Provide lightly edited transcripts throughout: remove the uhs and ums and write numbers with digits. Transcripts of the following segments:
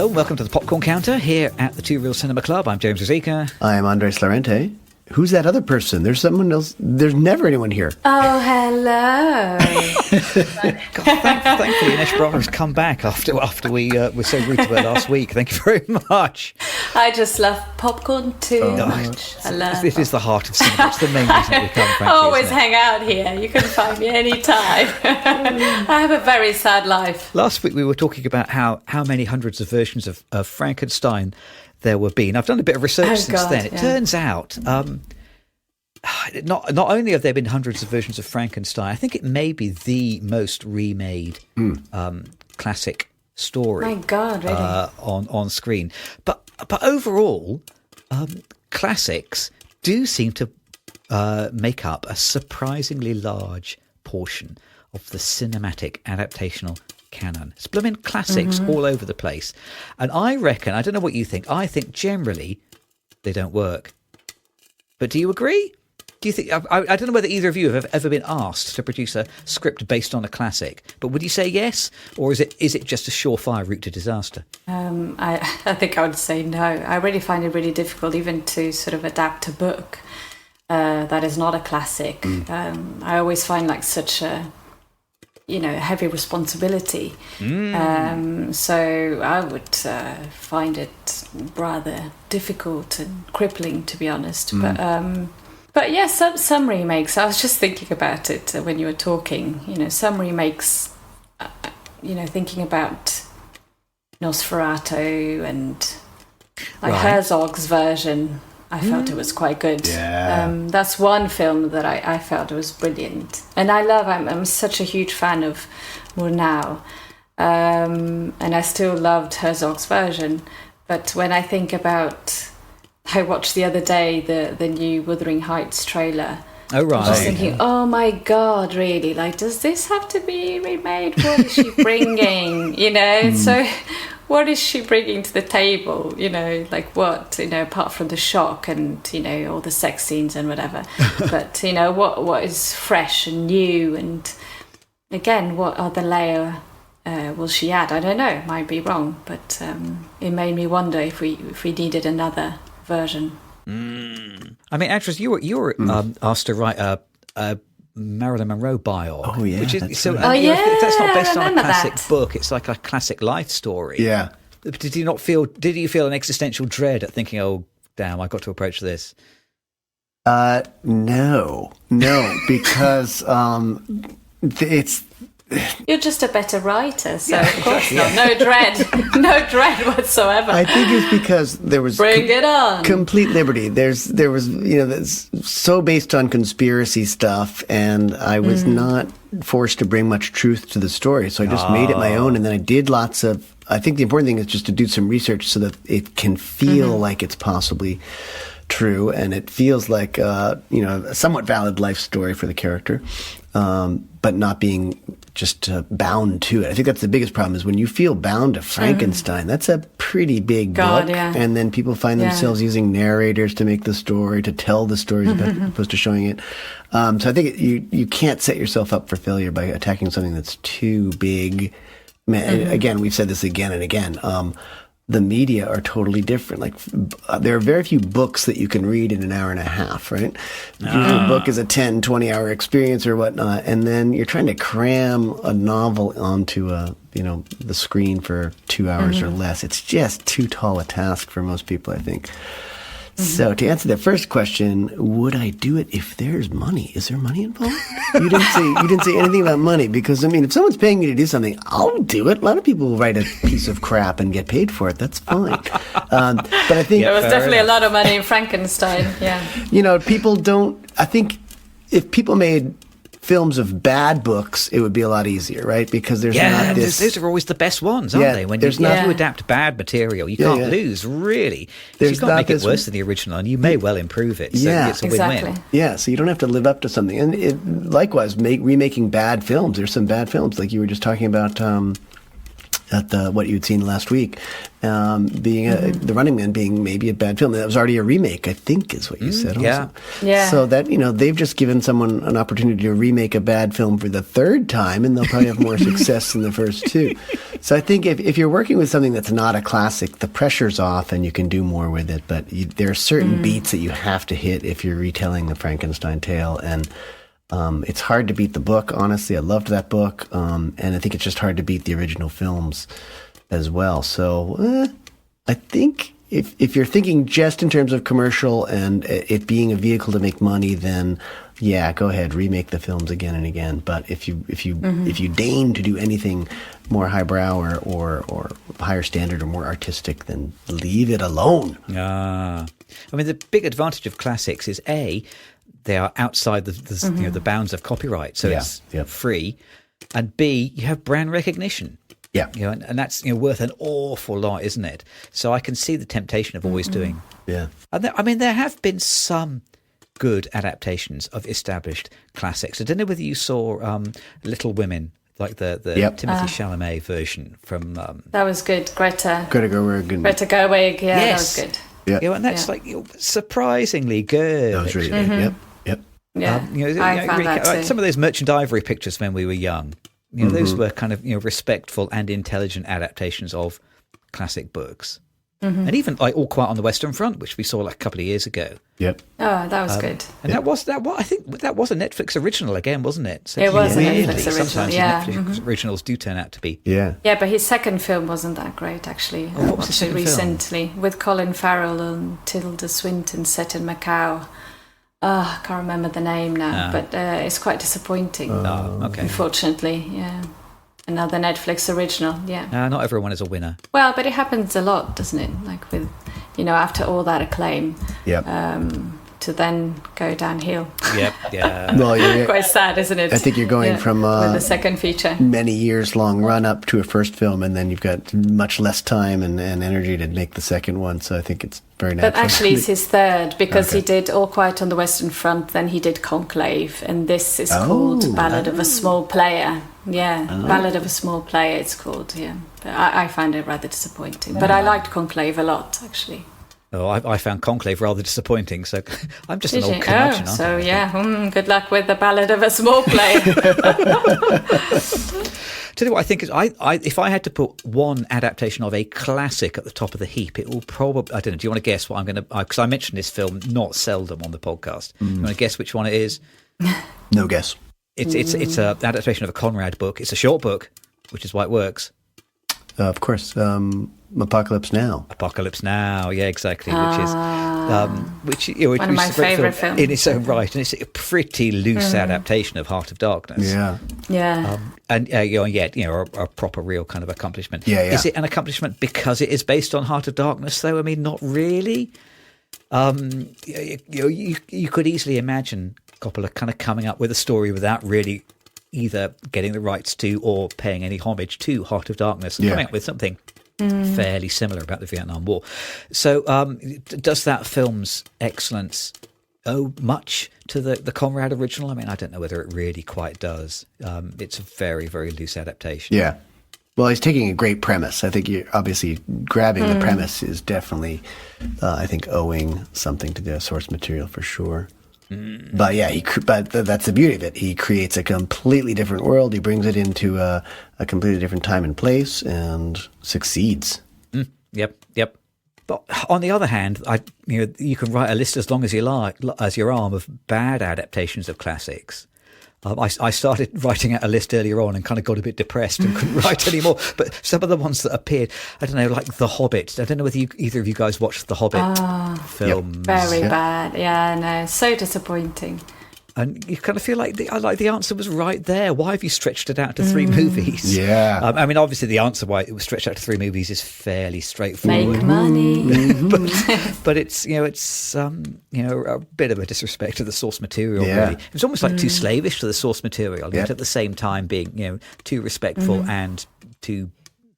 Hello, welcome to the Popcorn Counter here at the Two Real Cinema Club. I'm James Rosica. I'm Andres Lorente. Who's that other person? There's someone else. There's never anyone here. Oh, hello. Thankfully, Ines Brother's come back after we were so rude to her last week. Thank you very much. I just love popcorn too much. I love This is the heart of cinema. It's the main reason we come, frankly. Always hang out here. You can find me anytime. I have a very sad life. Last week we were talking about how many hundreds of versions of Frankenstein there were been. I've done a bit of research since then. It turns out not only have there been hundreds of versions of Frankenstein, I think it may be the most remade classic story. My God, really? On screen. But overall, classics do seem to make up a surprisingly large portion of the cinematic adaptational canon. It's blooming classics all over the place. And I reckon, I don't know what you think, I think generally they don't work. But do you agree? Do you think, I don't know whether either of you have ever been asked to produce a script based on a classic, but would you say yes? Or is it just a surefire route to disaster? I think I would say no. I really find it really difficult even to sort of adapt a book that is not a classic. I always find like such a heavy responsibility. So I would find it rather difficult and crippling, to be honest. But yeah, some remakes. I was just thinking about it when you were talking. Some remakes. Thinking about Nosferatu and Herzog's version. I felt it was quite good. Yeah. That's one film that I felt was brilliant. And I'm such a huge fan of Murnau. And I still loved Herzog's version. But when I think about, I watched the other day the new Wuthering Heights trailer. Oh, right. I was thinking, oh my God, really? Like, does this have to be remade? What is she bringing? So what is she bringing to the table? Like what? Apart from the shock and, all the sex scenes and whatever. But, what is fresh and new? And again, what other layer will she add? I don't know. Might be wrong. But it made me wonder if we needed another version. I mean, actress, you were asked to write a Marilyn Monroe biopic. Oh yeah, if that's not based on a classic book, it's like a classic life story. Yeah. Did you feel an existential dread at thinking, oh damn, I got to approach this? No, because it's. You're just a better writer, so of course not. No dread whatsoever. I think it's because there was Bring it on. Complete liberty. There was that's so based on conspiracy stuff, and I was not forced to bring much truth to the story, so I just made it my own, and then I did lots of. I think the important thing is just to do some research so that it can feel like it's possibly true, and it feels like a somewhat valid life story for the character, but not being just bound to it. I think that's the biggest problem is when you feel bound to Frankenstein. That's a pretty big book, and then people find themselves using narrators to make the story, to tell the stories as opposed to showing it. So I think you can't set yourself up for failure by attacking something that's too big. Again, we've said this again and again. The media are totally different. Like there are very few books that you can read in an hour and a half, right? Usually a book is a 10, 20-hour experience or whatnot, and then you're trying to cram a novel onto the screen for 2 hours or less. It's just too tall a task for most people, I think. So to answer the first question, would I do it if there's money? Is there money involved? You didn't say anything about money because if someone's paying me to do something, I'll do it. A lot of people will write a piece of crap and get paid for it. That's fine. But I think there was definitely a lot of money in Frankenstein. Yeah. People don't. I think if people made films of bad books, it would be a lot easier, right? Because there's not this. Those are always the best ones, aren't they? When you adapt bad material, you can't lose, really. You can't make it worse than the original, and you may well improve it. So it's a win-win. Yeah, so you don't have to live up to something. And likewise, remaking bad films. There's some bad films, like you were just talking about at what you'd seen last week, being The Running Man being maybe a bad film. That was already a remake, I think, is what you said. Also. Yeah. So that they've just given someone an opportunity to remake a bad film for the third time, and they'll probably have more success than the first two. So I think if you're working with something that's not a classic, the pressure's off, and you can do more with it. But there are certain beats that you have to hit if you're retelling the Frankenstein tale, and it's hard to beat the book, honestly. I loved that book, and I think it's just hard to beat the original films as well. So I think if you're thinking just in terms of commercial and it being a vehicle to make money, then yeah, go ahead, remake the films again and again. But if you deign to do anything more highbrow or higher standard or more artistic, then leave it alone. I mean, the big advantage of classics is they are outside the bounds of copyright, so it's free, and B, you have brand recognition. Yeah, and that's worth an awful lot, isn't it? So I can see the temptation of always doing. Yeah, And there have been some good adaptations of established classics. I don't know whether you saw Little Women, like the Timothée Chalamet version from. That was good, Greta Gerwig. Gerwig, yeah, Yes. that was good. Yeah, And that's that surprisingly good. was really good. Yep. Yeah, I found that too. Some of those Merchant Ivory pictures when we were young, those were kind of respectful and intelligent adaptations of classic books, and even like All Quiet on the Western Front, which we saw like a couple of years ago. Yep. Oh, that was good. And that was I think that was a Netflix original again, wasn't it? So It was a weirdly, Netflix original, sometimes yeah. Netflix originals do turn out to be. Yeah. Yeah, but his second film wasn't that great, actually. I what was the watched it second film? recently with Colin Farrell and Tilda Swinton set in Macau. I can't remember the name now, but it's quite disappointing. Oh, okay. Unfortunately, yeah. Another Netflix original, yeah. Not everyone is a winner. Well, but it happens a lot, doesn't it? Like with, after all that acclaim, Yep. to then go downhill. Yep. Yeah. Well, Quite sad, isn't it? I think you're going from with the second feature. many years long run up to a first film, and then you've got much less time and energy to make the second one. So I think it's very natural. But actually, it's his third, because he did All Quiet on the Western Front, then he did Conclave, and this is called Ballad of a Small Player. Yeah, Ballad of a Small Player, it's called, yeah. But I find it rather disappointing. But I liked Conclave a lot, actually. Oh, I found Conclave rather disappointing, so I'm just Did an you? old curmudgeon, aren't So I? yeah, good luck with the Ballad of a Small Player. Tell you what I think is, if I had to put one adaptation of a classic at the top of the heap, it will probably, I don't know, do you want to guess what I'm going to, because I mentioned this film not seldom on the podcast. You want to guess which one it is? No guess. It's an adaptation of a Conrad book. It's a short book, which is why it works. Of course, Apocalypse Now. Apocalypse Now, yeah, exactly. Which One of my is a great favourite film films. in its own right, and it's a pretty loose adaptation of Heart of Darkness. Yeah. Yeah. And yet, a proper, real kind of accomplishment. Yeah, yeah. Is it an accomplishment because it is based on Heart of Darkness, though? I mean, not really. You could easily imagine Coppola kind of coming up with a story without really either getting the rights to or paying any homage to Heart of Darkness and coming up with something fairly similar about the Vietnam War. So does that film's excellence owe much to the Conrad original? I mean, I don't know whether it really quite does. It's a very, very loose adaptation. Yeah. Well, he's taking a great premise. I think obviously grabbing the premise is definitely, I think, owing something to the source material for sure. But yeah, but that's the beauty of it. He creates a completely different world. He brings it into a completely different time and place, and succeeds. Yep. But on the other hand, you can write a list as long as you like, as your arm, of bad adaptations of classics. I started writing out a list earlier on and kind of got a bit depressed and couldn't write anymore. But some of the ones that appeared, I don't know, like The Hobbit. I don't know whether either of you guys watched The Hobbit films. Very bad. Yeah, no, so disappointing. And you kind of feel like the answer was right there. Why have you stretched it out to 3 movies? Yeah. I mean, obviously the answer why it was stretched out to 3 movies is fairly straightforward. Make money. but it's a bit of a disrespect to the source material. Yeah. Really, it's almost like too slavish to the source material, yet at the same time being too respectful and too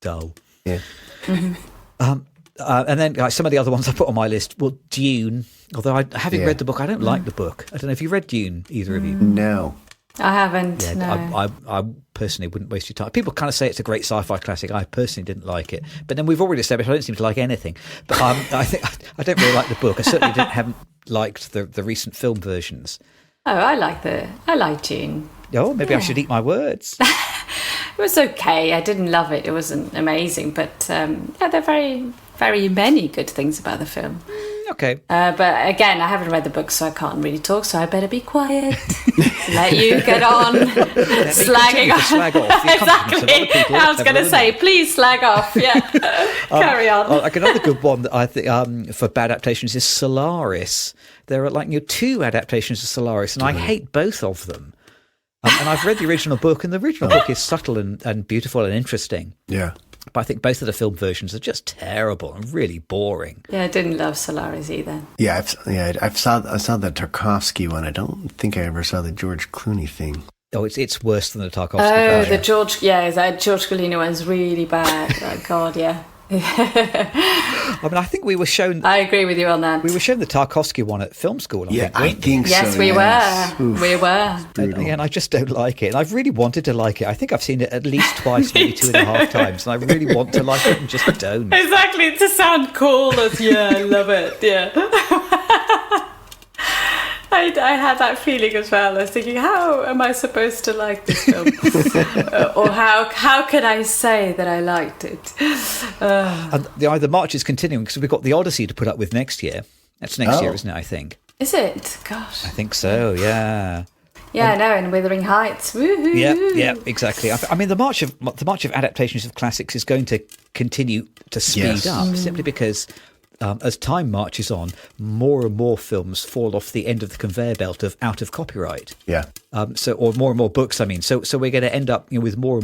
dull. Yeah. And then some of the other ones I put on my list. Well, Dune. Although having read the book, I don't like the book. I don't know if you read Dune, either of you. No. I haven't. Yeah, No. I personally wouldn't waste your time. People kind of say it's a great sci-fi classic. I personally didn't like it, but then we've already established I don't seem to like anything. But I think I don't really like the book. I certainly haven't liked the recent film versions. Oh, I like Dune. Oh, maybe I should eat my words. It was okay. I didn't love it. It wasn't amazing, but yeah, there are very, very many good things about the film. Okay. But again, I haven't read the book, so I can't really talk. So I better be quiet. Let you get on slagging off. Slag off the accomplishments of other Exactly. people. I was going to say, please slag off. Yeah. Carry on. Like another good one that I think for bad adaptations is Solaris. There are like 2 adaptations of Solaris, and I hate both of them. And I've read the original book, and the original book is subtle and beautiful and interesting. Yeah. But I think both of the film versions are just terrible and really boring. Yeah, I didn't love Solaris either. Yeah, I saw the Tarkovsky one. I don't think I ever saw the George Clooney thing. Oh, it's worse than the Tarkovsky Oh, version. the George Clooney one's really bad. Oh, God, yeah. I mean, I think we were shown. I agree with you on that. We were shown the Tarkovsky one at film school. I think so. Yes, we yes. were. Oof. We were. And I just don't like it. And I've really wanted to like it. I think I've seen it at least twice, maybe 2.5 times. And I really want to like it and just don't. Exactly, to sound cool as, yeah, I love it, yeah. I had that feeling as well. I was thinking, how am I supposed to like this film? Or how can I say that I liked it? And the march is continuing because we've got the Odyssey to put up with next year. That's next year, isn't it, I think? Is it? Gosh. I think so, yeah. Yeah, I know, and Wuthering Heights. Woohoo! Yeah, exactly. I mean, the march of adaptations of classics is going to continue to speed up simply because as time marches on, more and more films fall off the end of the conveyor belt of out of copyright. Yeah. Or more and more books. I mean, so we're going to end up with more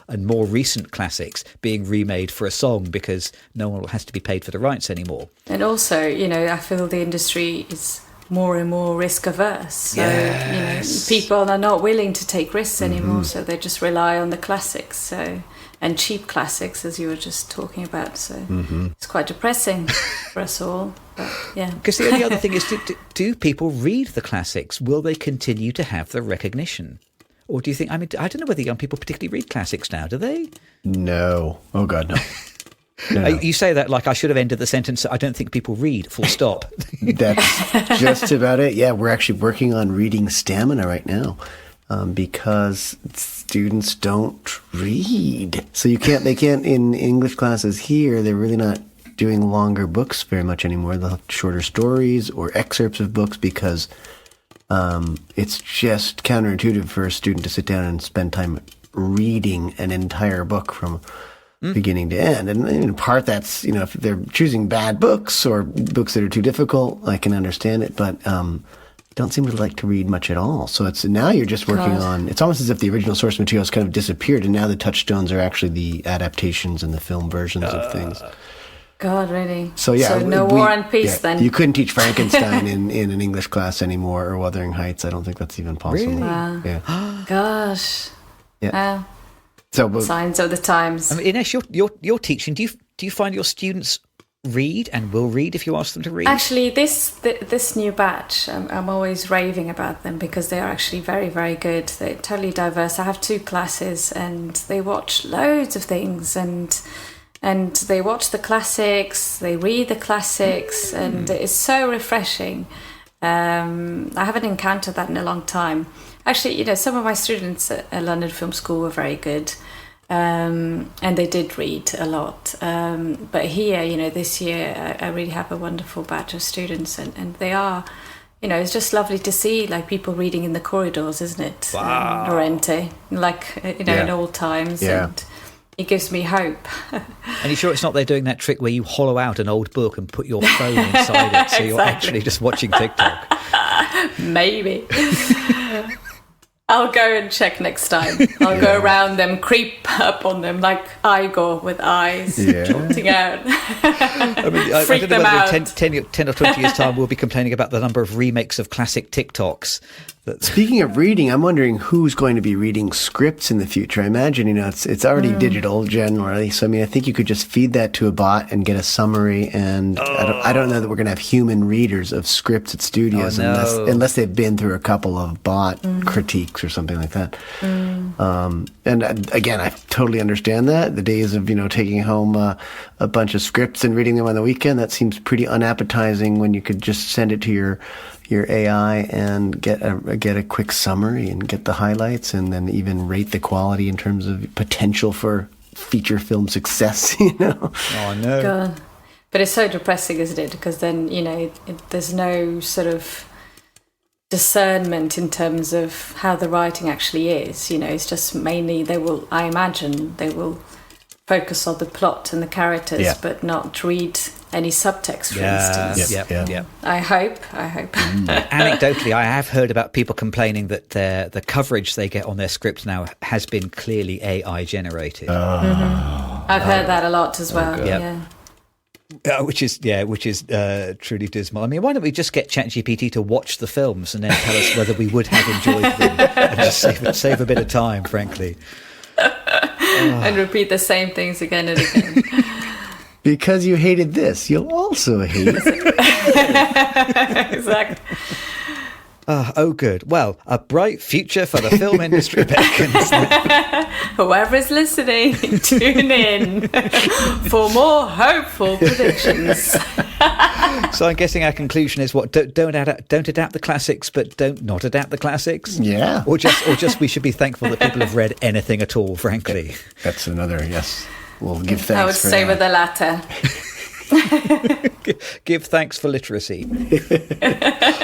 and more recent classics being remade for a song because no one has to be paid for the rights anymore. And also, I feel the industry is more and more risk averse. So, people are not willing to take risks anymore, so they just rely on the classics. So, and cheap classics, as you were just talking about. So it's quite depressing for us all. But, yeah. Because the only other thing is, do people read the classics? Will they continue to have the recognition? Or do you think, I don't know whether young people particularly read classics now, do they? No. Oh, God, no. No. You say that like I should have ended the sentence, I don't think people read, full stop. That's just about it. Yeah, we're actually working on reading stamina right now because students don't read. So they can't, in English classes here, they're really not doing longer books very much anymore. They'll have shorter stories or excerpts of books because it's just counterintuitive for a student to sit down and spend time reading an entire book from beginning to end. And in part that's, if they're choosing bad books or books that are too difficult, I can understand it, but don't seem to like to read much at all. So now you're just working on, it's almost as if the original source material has kind of disappeared and now the touchstones are actually the adaptations and the film versions of things. God, really? So yeah. So no War and Peace then? You couldn't teach Frankenstein in an English class anymore or Wuthering Heights. I don't think that's even possible. Really? Wow. Yeah. Gosh. Yeah. Wow. So, Signs of the times. I mean, Ines, you're teaching. Do you find your students read and will read if you ask them to read? Actually, this new batch, I'm always raving about them because they are actually very, very good. They're totally diverse. I have 2 classes and they watch loads of things and they watch the classics, they read the classics, and it's so refreshing. I haven't encountered that in a long time. Actually, some of my students at London Film School were very good, and they did read a lot. But here, this year, I really have a wonderful batch of students, and they are, it's just lovely to see, like, people reading in the corridors, isn't it? Wow. Lorente, like, in old times. Yeah. And it gives me hope. And you sure it's not they're doing that trick where you hollow out an old book and put your phone inside it, so you're actually just watching TikTok? Maybe. I'll go and check next time. I'll go around them, creep up on them like Igor with eyes, jolting out. I mean, I don't know whether in 10 or 20 years' time we'll be complaining about the number of remakes of classic TikToks Speaking of reading, I'm wondering who's going to be reading scripts in the future. I imagine, it's already digital generally. So, I think you could just feed that to a bot and get a summary. And I don't know that we're going to have human readers of scripts at studios unless they've been through a couple of bot critiques or something like that. And again, I totally understand that. The days of, taking home a bunch of scripts and reading them on the weekend, that seems pretty unappetizing when you could just send it to your AI and get a quick summary and get the highlights, and then even rate the quality in terms of potential for feature film success. Oh no! God. But it's so depressing, isn't it? Because then there's no sort of discernment in terms of how the writing actually is. It's just mainly I imagine they will focus on the plot and the characters, but not read any subtext, for instance. Yeah. I hope. Anecdotally, I have heard about people complaining that the coverage they get on their scripts now has been clearly AI generated. I've heard that a lot as well. Okay. Which is truly dismal. Why don't we just get ChatGPT to watch the films and then tell us whether we would have enjoyed them and just save a bit of time, frankly. And repeat the same things again and again. Because you hated this, you'll also hate it. Exactly. Oh, good. Well, a bright future for the film industry beckons. Whoever is listening, tune in for more hopeful predictions. So I'm guessing our conclusion is what? Don't adapt the classics, but don't not adapt the classics. Yeah. Or just we should be thankful that people have read anything at all. Frankly, that's another yes. We'll give thanks. I would say with the latter. Give thanks for literacy.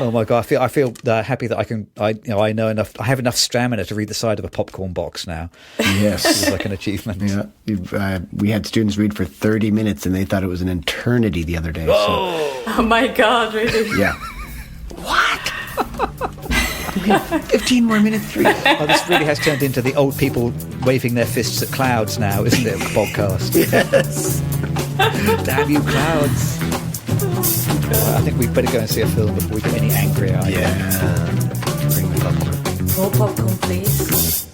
Oh my god! I feel happy that I can. I know enough. I have enough stamina to read the side of a popcorn box now. Yes, it's like an achievement. Yeah, we had students read for 30 minutes, and they thought it was an eternity the other day. Oh my god! Really? Yeah. What? 15 more minutes. This really has turned into the old people waving their fists at clouds now, isn't it? Podcast. Yes. Damn you, clouds. I think we'd better go and see a film before we get any angrier. Yeah. Bring the popcorn. More popcorn, please.